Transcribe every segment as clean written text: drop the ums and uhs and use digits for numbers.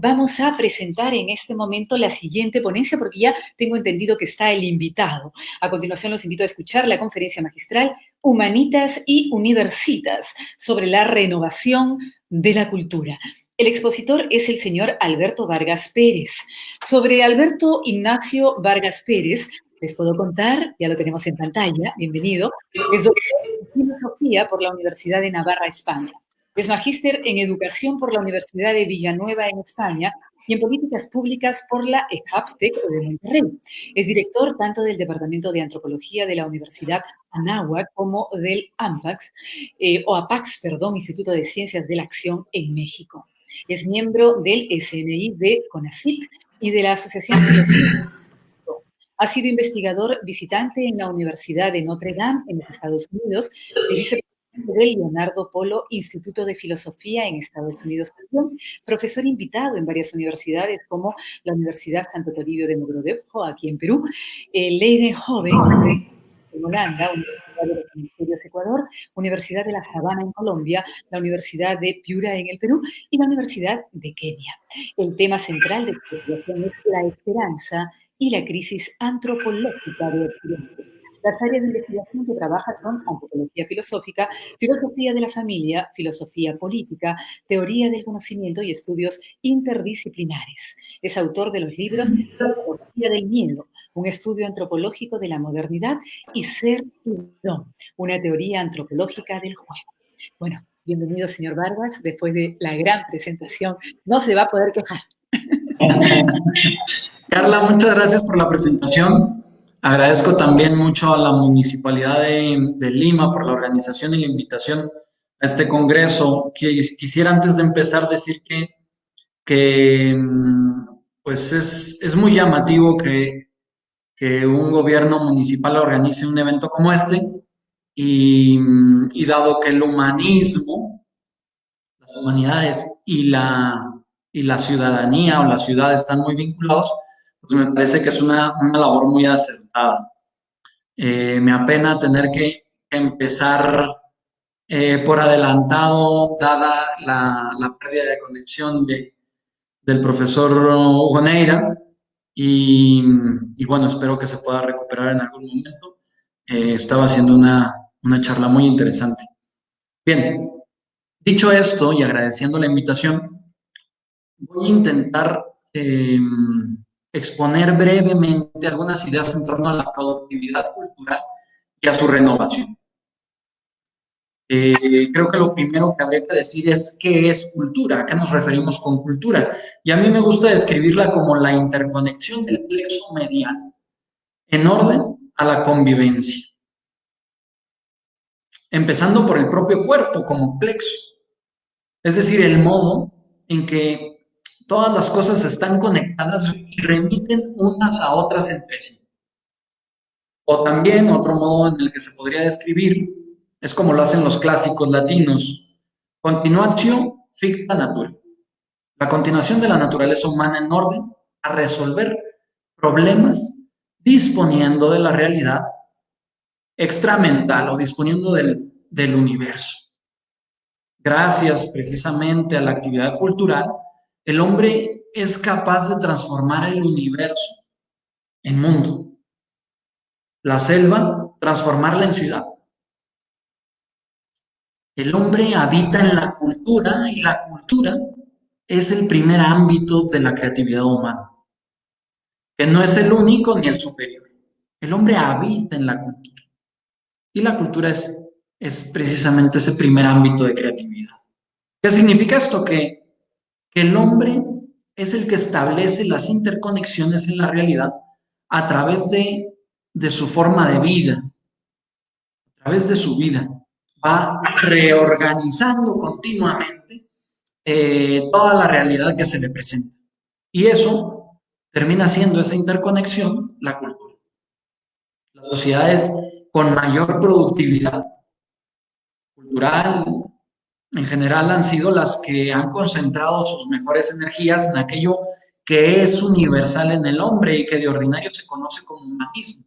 vamos a presentar en este momento la siguiente ponencia porque ya tengo entendido que está el invitado. A continuación los invito a escuchar la conferencia magistral Humanitas y Universitas sobre la renovación de la cultura. El expositor es el señor Alberto Vargas Pérez. Sobre Alberto Ignacio Vargas Pérez, les puedo contar, ya lo tenemos en pantalla, bienvenido, es doctor en filosofía por la Universidad de Navarra, España. Es magíster en educación por la Universidad de Villanueva en España y en políticas públicas por la EJAPTEC de Monterrey. Es director tanto del Departamento de Antropología de la Universidad Anáhuac como del Instituto de Ciencias de la Acción en México. Es miembro del SNI de CONACYT y de la Asociación Científica. Ha sido investigador visitante en la Universidad de Notre Dame en los Estados Unidos y vicepresidente del Leonardo Polo Instituto de Filosofía en Estados Unidos también, profesor invitado en varias universidades como la Universidad Santo Toribio de Mogrovejo, aquí en Perú, Leiden-Hoven en Holanda, Universidad de los Ministerios Ecuador, Universidad de La Sabana en Colombia, la Universidad de Piura en el Perú y la Universidad de Kenia. El tema central de su investigación es la esperanza y la crisis antropológica de Occidente. Las áreas de investigación que trabaja son antropología filosófica, filosofía de la familia, filosofía política, teoría del conocimiento y estudios interdisciplinares. Es autor de los libros Filosofía del miedo, un estudio antropológico de la modernidad, y Ser y Don, una teoría antropológica del juego. Bueno, bienvenido, señor Vargas, después de la gran presentación. No se va a poder quejar. Carla, muchas gracias por la presentación. Agradezco también mucho a la Municipalidad de Lima por la organización y la invitación a este congreso. Quisiera antes de empezar decir que pues es muy llamativo que un gobierno municipal organice un evento como este y dado que el humanismo, las humanidades y la ciudadanía o la ciudad están muy vinculados, pues me parece que es una labor muy acertada. Me apena tener que empezar por adelantado, dada la pérdida de conexión del profesor Hugo Neira, y bueno, espero que se pueda recuperar en algún momento. Estaba haciendo una charla muy interesante. Bien, dicho esto y agradeciendo la invitación, voy a intentar exponer brevemente algunas ideas en torno a la productividad cultural y a su renovación. Creo que lo primero que habría que decir es qué es cultura, a qué nos referimos con cultura. Y a mí me gusta describirla como la interconexión del plexo medial en orden a la convivencia. Empezando por el propio cuerpo como plexo, es decir, el modo en que todas las cosas están conectadas y remiten unas a otras entre sí. O también otro modo en el que se podría describir es como lo hacen los clásicos latinos: continuatio ficta natura. La continuación de la naturaleza humana en orden a resolver problemas disponiendo de la realidad extramental o disponiendo del universo. Gracias precisamente a la actividad cultural, el hombre es capaz de transformar el universo en mundo. La selva, transformarla en ciudad. El hombre habita en la cultura y la cultura es el primer ámbito de la creatividad humana, que no es el único ni el superior. El hombre habita en la cultura y la cultura es precisamente ese primer ámbito de creatividad. ¿Qué significa esto? Que el hombre es el que establece las interconexiones en la realidad a través de su forma de vida, a través de su vida. Va reorganizando continuamente toda la realidad que se le presenta. Y eso termina siendo esa interconexión la cultura. Las sociedades con mayor productividad cultural en general han sido las que han concentrado sus mejores energías en aquello que es universal en el hombre y que de ordinario se conoce como humanismo.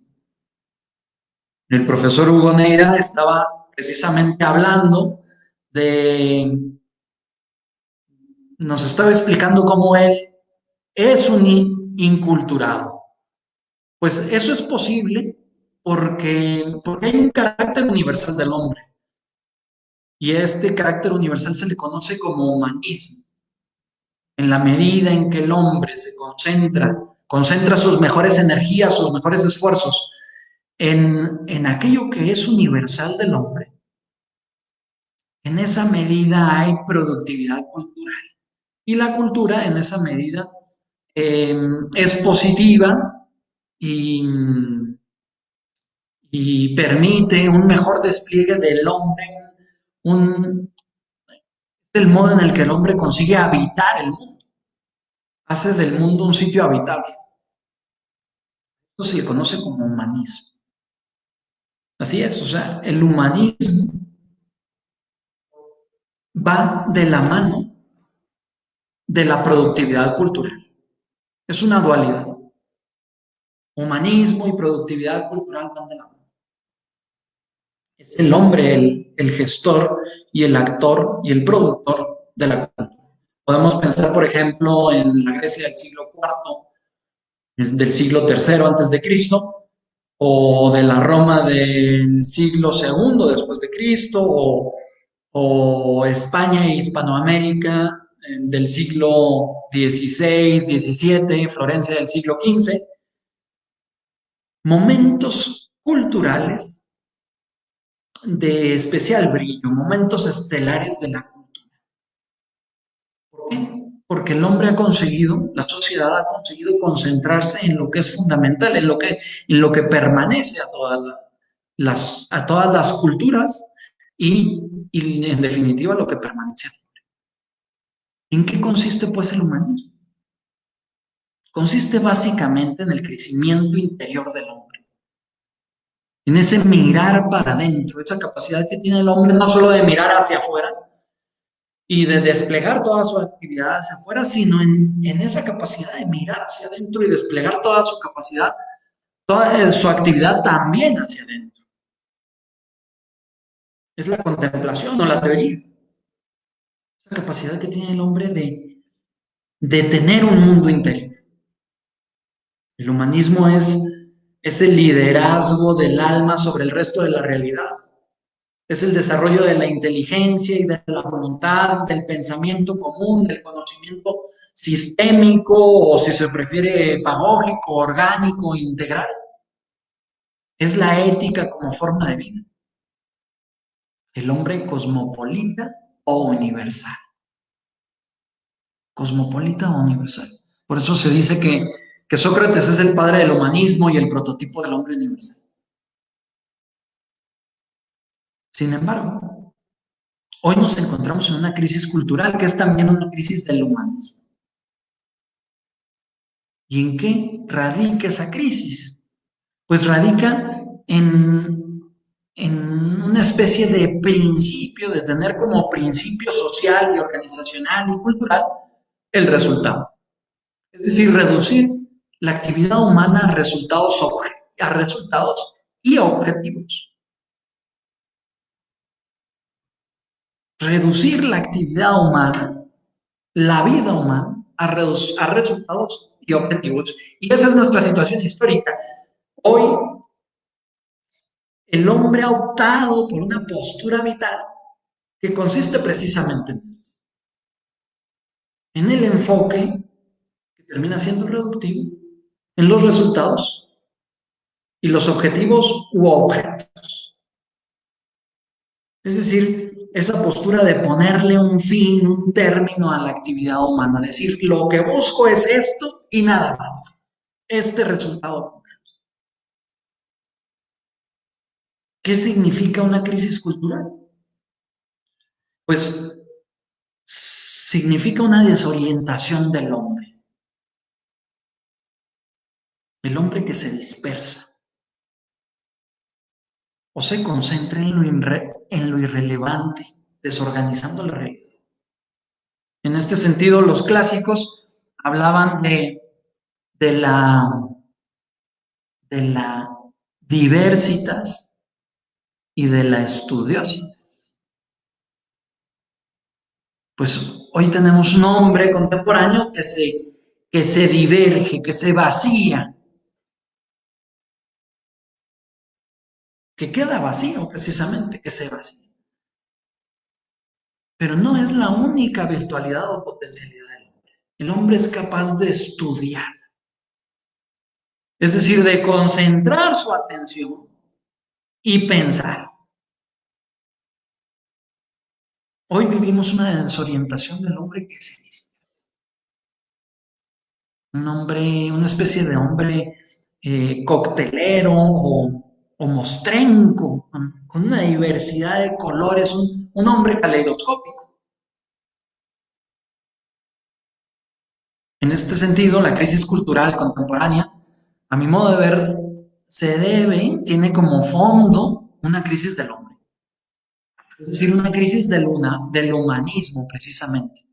El profesor Hugo Neira estaba precisamente hablando de nos estaba explicando cómo él es un inculturado. Pues eso es posible porque hay un carácter universal del hombre. Y este carácter universal se le conoce como humanismo. En la medida en que el hombre se concentra sus mejores energías, sus mejores esfuerzos en aquello que es universal del hombre, en esa medida hay productividad cultural. Y la cultura, en esa medida, es positiva y, y permite un mejor despliegue del hombre, es el modo en el que el hombre consigue habitar el mundo, hace del mundo un sitio habitable. Esto se le conoce como humanismo. Así es, o sea, el humanismo va de la mano de la productividad cultural. Es una dualidad. Humanismo y productividad cultural van de la mano. Es el hombre el gestor y el actor y el productor de la cultura. Podemos pensar, por ejemplo, en la Grecia del siglo IV, del siglo III antes de Cristo, o de la Roma del siglo II después de Cristo, o España e Hispanoamérica del siglo XVI, XVII, Florencia del siglo XV. Momentos culturales de especial brillo, momentos estelares de la cultura. ¿Por qué? Porque el hombre ha conseguido, la sociedad ha conseguido concentrarse en lo que es fundamental, en lo que permanece a todas las culturas y en definitiva lo que permanece. ¿En qué consiste pues el humanismo? Consiste básicamente en el crecimiento interior del hombre, en ese mirar para adentro, esa capacidad que tiene el hombre no solo de mirar hacia afuera y de desplegar toda su actividad hacia afuera, sino en esa capacidad de mirar hacia adentro y desplegar toda su capacidad, toda su actividad también hacia adentro. Es la contemplación o la teoría. Esa capacidad que tiene el hombre de tener un mundo interior. El humanismo es el liderazgo del alma sobre el resto de la realidad. Es el desarrollo de la inteligencia y de la voluntad, del pensamiento común, del conocimiento sistémico o si se prefiere pedagógico, orgánico, integral. Es la ética como forma de vida. El hombre cosmopolita o universal. Cosmopolita o universal. Por eso se dice que Sócrates es el padre del humanismo y el prototipo del hombre universal. Sin embargo, hoy nos encontramos en una crisis cultural que es también una crisis del humanismo. ¿Y en qué radica esa crisis? Pues radica en una especie de principio, de tener como principio social y organizacional y cultural el resultado. Es decir, reducir la actividad humana a resultados y objetivos. Reducir la actividad humana, la vida humana, a resultados y objetivos. Y esa es nuestra situación histórica. Hoy, el hombre ha optado por una postura vital que consiste precisamente en el enfoque que termina siendo reductivo, en los resultados y los objetivos u objetos. Es decir, esa postura de ponerle un fin, un término a la actividad humana, decir, lo que busco es esto y nada más, este resultado. ¿Qué significa una crisis cultural? Pues significa una desorientación del hombre. El hombre que se dispersa o se concentra en lo irrelevante, desorganizando la realidad. En este sentido, los clásicos hablaban de la, de la diversitas y de la estudiosidad. Pues Hoy tenemos un hombre contemporáneo que se diverge, que se vacía, que queda vacío precisamente, que se vacía. Pero no es la única virtualidad o potencialidad del hombre. El hombre es capaz de estudiar, es decir, de concentrar su atención y pensar. Hoy vivimos una desorientación del hombre que se dice. Un hombre, una especie de hombre coctelero o mostrenco, con una diversidad de colores, un hombre caleidoscópico. En este sentido, la crisis cultural contemporánea, a mi modo de ver, tiene como fondo una crisis del hombre. Es decir, una crisis del humanismo, precisamente.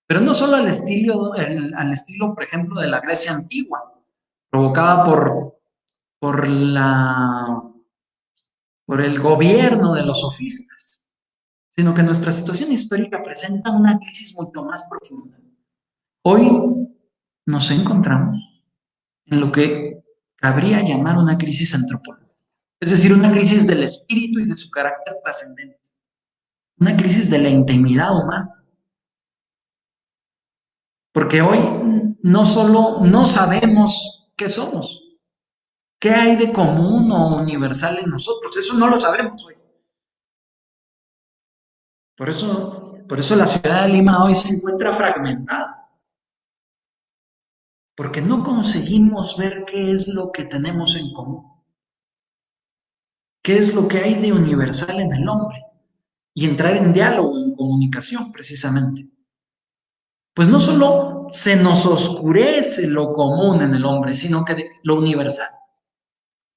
Pero no solo al estilo, por ejemplo, de la Grecia antigua, provocada por por el gobierno de los sofistas, sino que nuestra situación histórica presenta una crisis mucho más profunda. Hoy nos encontramos en lo que cabría llamar una crisis antropológica, es decir, una crisis del espíritu y de su carácter trascendente, una crisis de la intimidad humana. Porque hoy no solo no sabemos qué somos, qué hay de común o universal en nosotros, eso no lo sabemos hoy. Por eso la ciudad de Lima hoy se encuentra fragmentada, porque no conseguimos ver qué es lo que tenemos en común, qué es lo que hay de universal en el hombre, y entrar en diálogo, en comunicación, precisamente. Pues no solo se nos oscurece lo común en el hombre, sino que lo universal,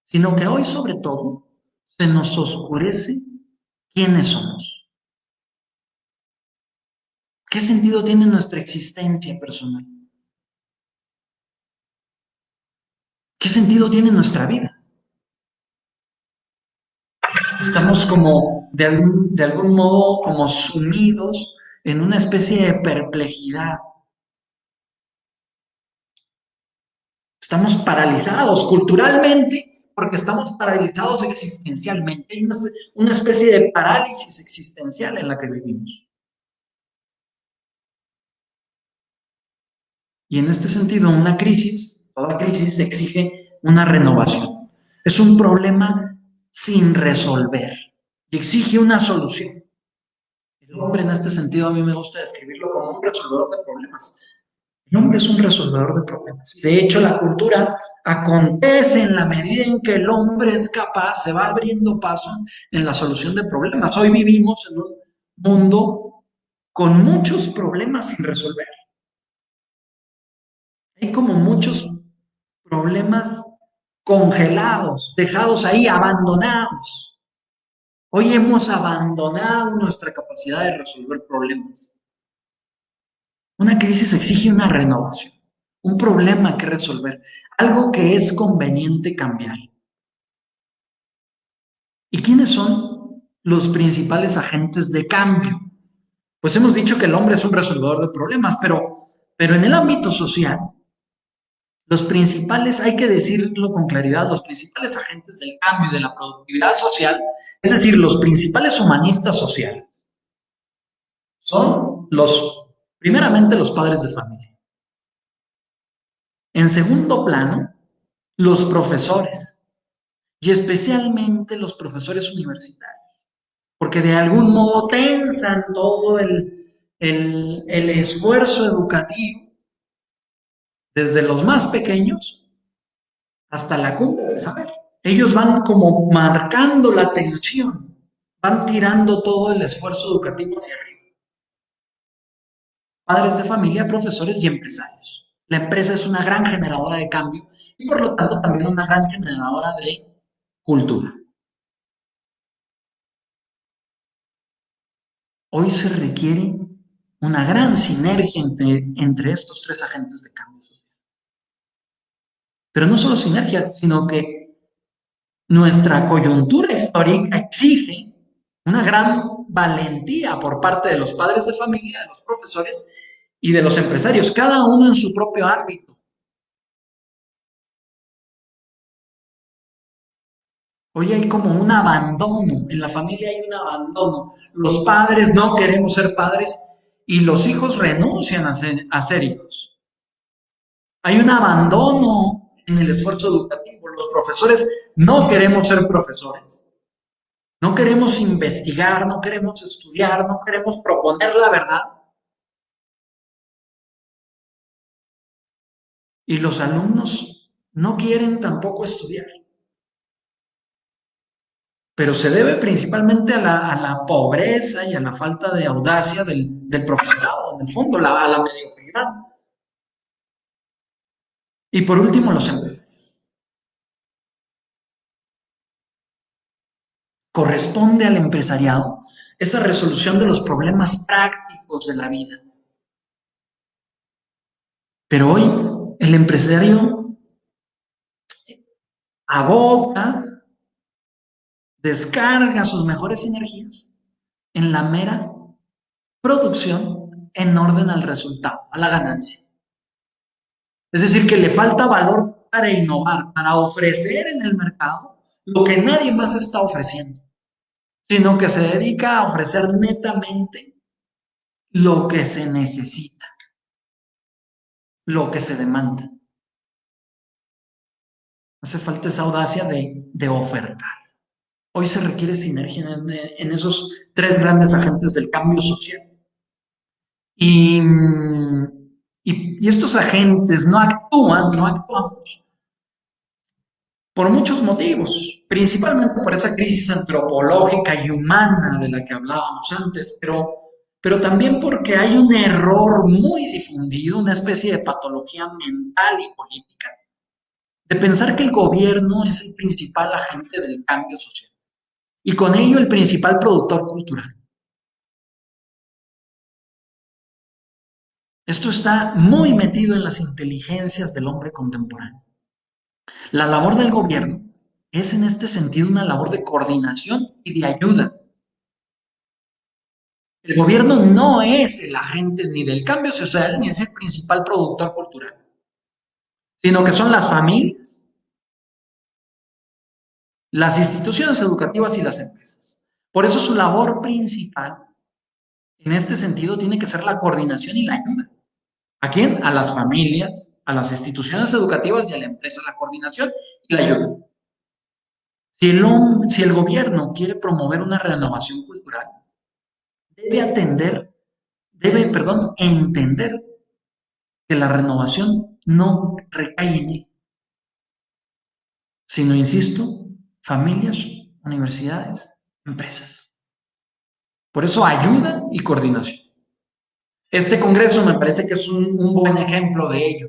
sino que hoy sobre todo se nos oscurece quiénes somos. ¿Qué sentido tiene nuestra existencia personal? ¿Qué sentido tiene nuestra vida? Estamos como, de algún modo, como sumidos en una especie de perplejidad. Estamos paralizados culturalmente porque estamos paralizados existencialmente. Hay una especie de parálisis existencial en la que vivimos. Y en este sentido, toda crisis exige una renovación. Es un problema sin resolver y exige una solución. El hombre en este sentido a mí me gusta describirlo como un resolvedor de problemas. El hombre es un resolvedor de problemas. De hecho, la cultura acontece en la medida en que el hombre es capaz, se va abriendo paso en la solución de problemas. Hoy vivimos en un mundo con muchos problemas sin resolver. Hay como muchos problemas congelados, dejados ahí, abandonados. Hoy hemos abandonado nuestra capacidad de resolver problemas. Una crisis exige una renovación, un problema que resolver, algo que es conveniente cambiar. ¿Y quiénes son los principales agentes de cambio? Pues hemos dicho que el hombre es un resolvedor de problemas, pero en el ámbito social, los principales, hay que decirlo con claridad, los principales agentes del cambio y de la productividad social, es decir, los principales humanistas sociales, son primeramente los padres de familia. En segundo plano, los profesores, y especialmente los profesores universitarios, porque de algún modo tensan todo el esfuerzo educativo, desde los más pequeños hasta la cumbre del saber. Ellos van como marcando la tensión, van tirando todo el esfuerzo educativo hacia arriba. Padres de familia, profesores y empresarios. La empresa es una gran generadora de cambio y por lo tanto también una gran generadora de cultura. Hoy se requiere una gran sinergia entre estos tres agentes de cambio social. Pero no solo sinergia, sino que nuestra coyuntura histórica exige una gran valentía por parte de los padres de familia, de los profesores y de los empresarios, cada uno en su propio ámbito. Hoy hay como un abandono, en la familia hay un abandono. Los padres no queremos ser padres y los hijos renuncian a ser hijos. Hay un abandono en el esfuerzo educativo. Los profesores no queremos ser profesores. No queremos investigar, no queremos estudiar, no queremos proponer la verdad. Y los alumnos no quieren tampoco estudiar. Pero se debe principalmente a la pobreza y a la falta de audacia del profesorado, en el fondo, a la mediocridad. Y por último, los empresarios. Corresponde al empresariado esa resolución de los problemas prácticos de la vida. Pero hoy el empresario aboca, descarga sus mejores energías en la mera producción en orden al resultado, a la ganancia. Es decir, que le falta valor para innovar, para ofrecer en el mercado lo que nadie más está ofreciendo, sino que se dedica a ofrecer netamente lo que se necesita, lo que se demanda. Hace falta esa audacia de ofertar. Hoy se requiere sinergia en esos tres grandes agentes del cambio social. Y, y estos agentes no actuamos por muchos motivos, principalmente por esa crisis antropológica y humana de la que hablábamos antes, pero también porque hay un error muy difundido, una especie de patología mental y política, de pensar que el gobierno es el principal agente del cambio social y con ello el principal productor cultural. Esto está muy metido en las inteligencias del hombre contemporáneo. La labor del gobierno es en este sentido una labor de coordinación y de ayuda. El gobierno no es el agente ni del cambio social ni es el principal productor cultural, sino que son las familias, las instituciones educativas y las empresas. Por eso su labor principal en este sentido tiene que ser la coordinación y la ayuda. ¿A quién? A las familias, a las instituciones educativas y a la empresa, la coordinación y la ayuda. Si el gobierno quiere promover una renovación cultural, entender que la renovación no recae en él, sino, insisto, familias, universidades, empresas. Por eso ayuda y coordinación. Este congreso me parece que es un buen ejemplo de ello.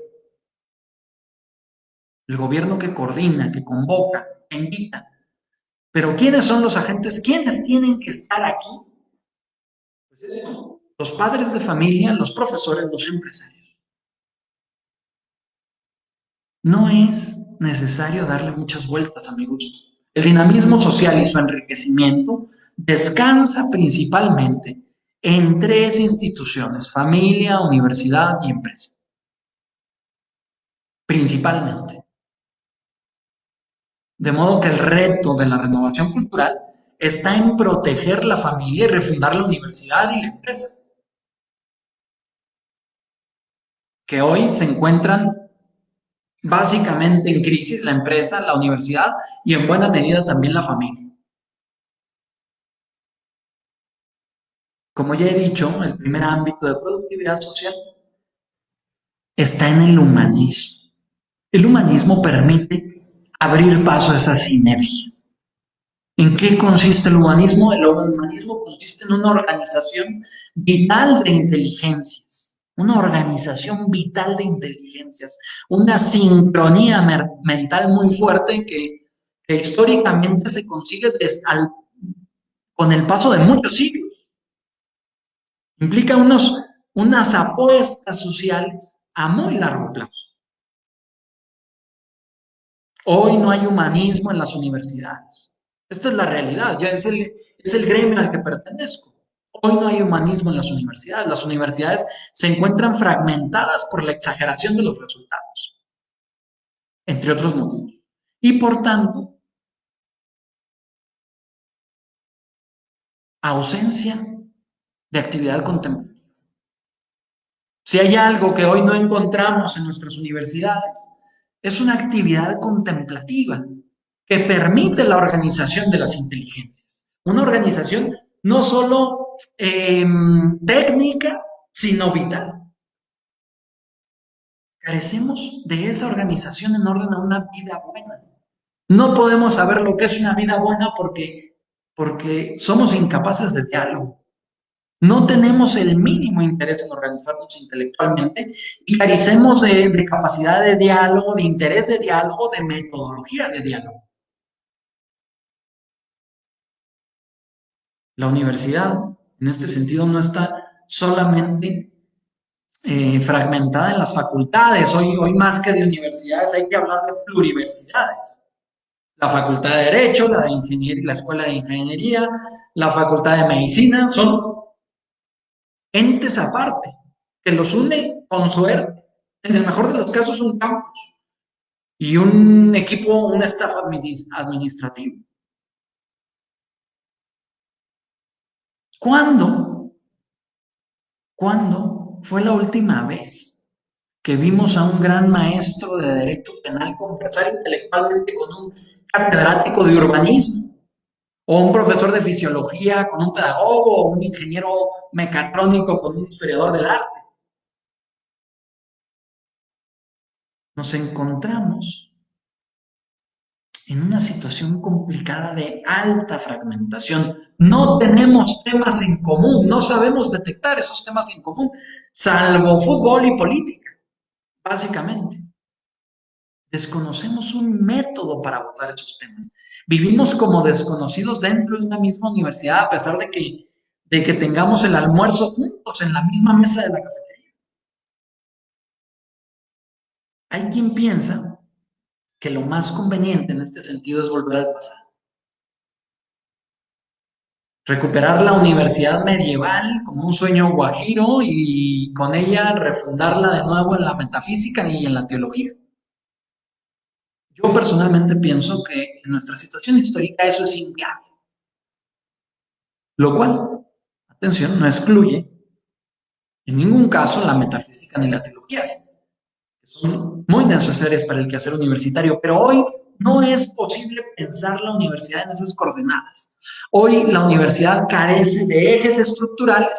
El gobierno que coordina, que convoca, que invita. Pero ¿quiénes son los agentes? ¿Quiénes tienen que estar aquí? Pues eso, los padres de familia, los profesores, los empresarios. No es necesario darle muchas vueltas a mi gusto. El dinamismo social y su enriquecimiento descansa principalmente en tres instituciones: familia, universidad y empresa. Principalmente. De modo que el reto de la renovación cultural está en proteger la familia y refundar la universidad y la empresa, que hoy se encuentran básicamente en crisis, la empresa, la universidad y en buena medida también la familia. Como ya he dicho, el primer ámbito de productividad social está en el humanismo. El humanismo permite abrir paso a esa sinergia. ¿En qué consiste el humanismo? El humanismo consiste en una organización vital de inteligencias, una sincronía mental muy fuerte que históricamente se consigue con el paso de muchos siglos. Implica unas apuestas sociales a muy largo plazo. Hoy no hay humanismo en las universidades. Esta es la realidad, ya es es el gremio al que pertenezco. Hoy no hay humanismo en las universidades. Las universidades se encuentran fragmentadas por la exageración de los resultados, entre otros motivos. Y por tanto, ausencia de actividad contemplativa. Si hay algo que hoy no encontramos en nuestras universidades, es una actividad contemplativa que permite la organización de las inteligencias. Una organización no solo técnica, sino vital. Carecemos de esa organización en orden a una vida buena. No podemos saber lo que es una vida buena porque somos incapaces de diálogo. No tenemos el mínimo interés en organizarnos intelectualmente y carecemos de capacidad de diálogo, de interés de diálogo, de metodología de diálogo. La universidad, en este sentido, no está solamente fragmentada en las facultades. Hoy más que de universidades hay que hablar de pluriversidades. La Facultad de Derecho, la de Ingeniería, la Escuela de Ingeniería, la Facultad de Medicina, son entes aparte, que los une con suerte. En el mejor de los casos, un campus y un equipo, un staff administrativo. ¿Cuándo fue la última vez que vimos a un gran maestro de derecho penal conversar intelectualmente con un catedrático de urbanismo? O un profesor de fisiología con un pedagogo, o un ingeniero mecatrónico con un historiador del arte. Nos encontramos en una situación complicada de alta fragmentación. No tenemos temas en común, no sabemos detectar esos temas en común, salvo fútbol y política, básicamente. Desconocemos un método para abordar esos temas. Vivimos como desconocidos dentro de una misma universidad, a pesar de que tengamos el almuerzo juntos en la misma mesa de la cafetería. Hay quien piensa que lo más conveniente en este sentido es volver al pasado. Recuperar la universidad medieval como un sueño guajiro y con ella refundarla de nuevo en la metafísica y en la teología. Yo personalmente pienso que en nuestra situación histórica eso es inviable. Lo cual, atención, no excluye en ningún caso la metafísica ni la teología, que son muy necesarias para el quehacer universitario, pero hoy no es posible pensar la universidad en esas coordenadas. Hoy la universidad carece de ejes estructurales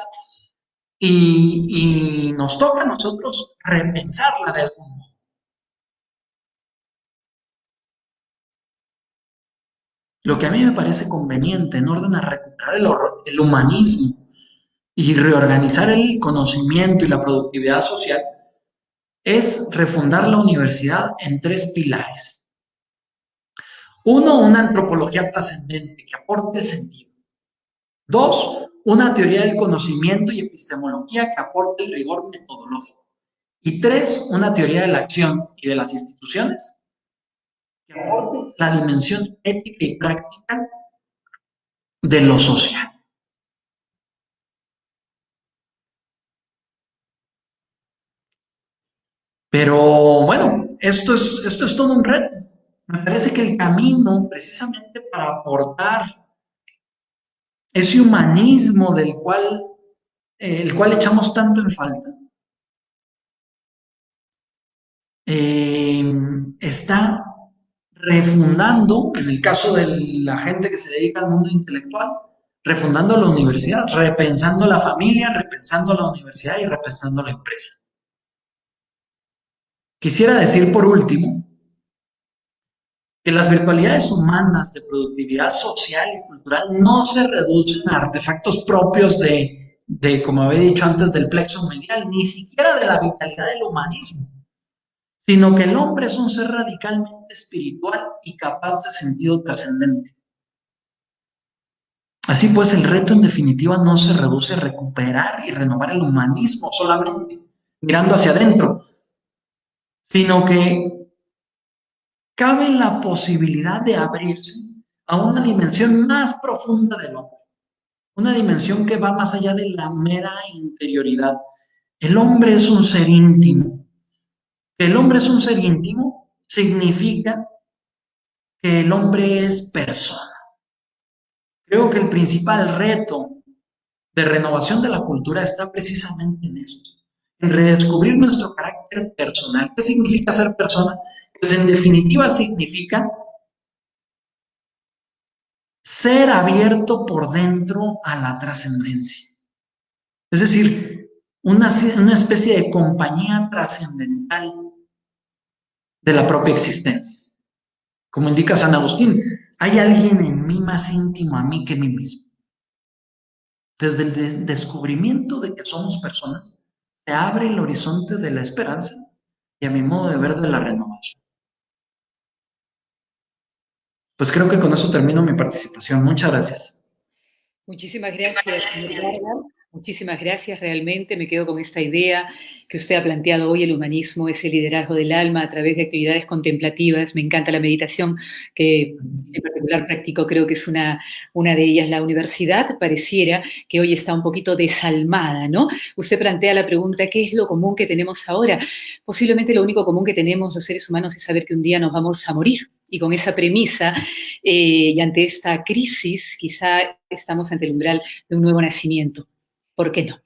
y nos toca a nosotros repensarla de algún modo. Lo que a mí me parece conveniente en orden a recuperar el humanismo y reorganizar el conocimiento y la productividad social es refundar la universidad en 3 pilares. Uno, una antropología trascendente que aporte el sentido. 2, una teoría del conocimiento y epistemología que aporte el rigor metodológico. Y 3, una teoría de la acción y de las instituciones que aporte la dimensión ética y práctica de lo social. Pero bueno, esto es todo un reto. Me parece que el camino, precisamente para aportar ese humanismo del cual, el cual echamos tanto en falta, está refundando, en el caso de la gente que se dedica al mundo intelectual, refundando la universidad, repensando la familia, repensando la universidad y repensando la empresa. Quisiera decir por último que las virtualidades humanas de productividad social y cultural no se reducen a artefactos propios como había dicho antes, del plexo medial, ni siquiera de la vitalidad del humanismo, sino que el hombre es un ser radicalmente espiritual y capaz de sentido trascendente. Así pues, el reto en definitiva no se reduce a recuperar y renovar el humanismo solamente, mirando hacia adentro, sino que cabe la posibilidad de abrirse a una dimensión más profunda del hombre, una dimensión que va más allá de la mera interioridad. El hombre es un ser íntimo. Que el hombre es un ser íntimo significa que el hombre es persona. Creo que el principal reto de renovación de la cultura está precisamente en esto, en redescubrir nuestro carácter personal. ¿Qué significa ser persona? Pues en definitiva significa ser abierto por dentro a la trascendencia. Es decir, una especie de compañía trascendental de la propia existencia. Como indica San Agustín, hay alguien en mí más íntimo a mí que mí mismo. Desde el descubrimiento de que somos personas, se abre el horizonte de la esperanza y, a mi modo de ver, de la renovación. Pues creo que con eso termino mi participación. Muchas gracias. Muchísimas gracias, señor Vargas. Muchísimas gracias, realmente me quedo con esta idea que usted ha planteado hoy, el humanismo es el liderazgo del alma a través de actividades contemplativas. Me encanta la meditación, que en particular practico, creo que es una de ellas. La universidad pareciera que hoy está un poquito desalmada, ¿no? Usted plantea la pregunta, ¿qué es lo común que tenemos ahora? Posiblemente lo único común que tenemos los seres humanos es saber que un día nos vamos a morir. Y con esa premisa y ante esta crisis, quizá estamos ante el umbral de un nuevo nacimiento. ¿Por qué no?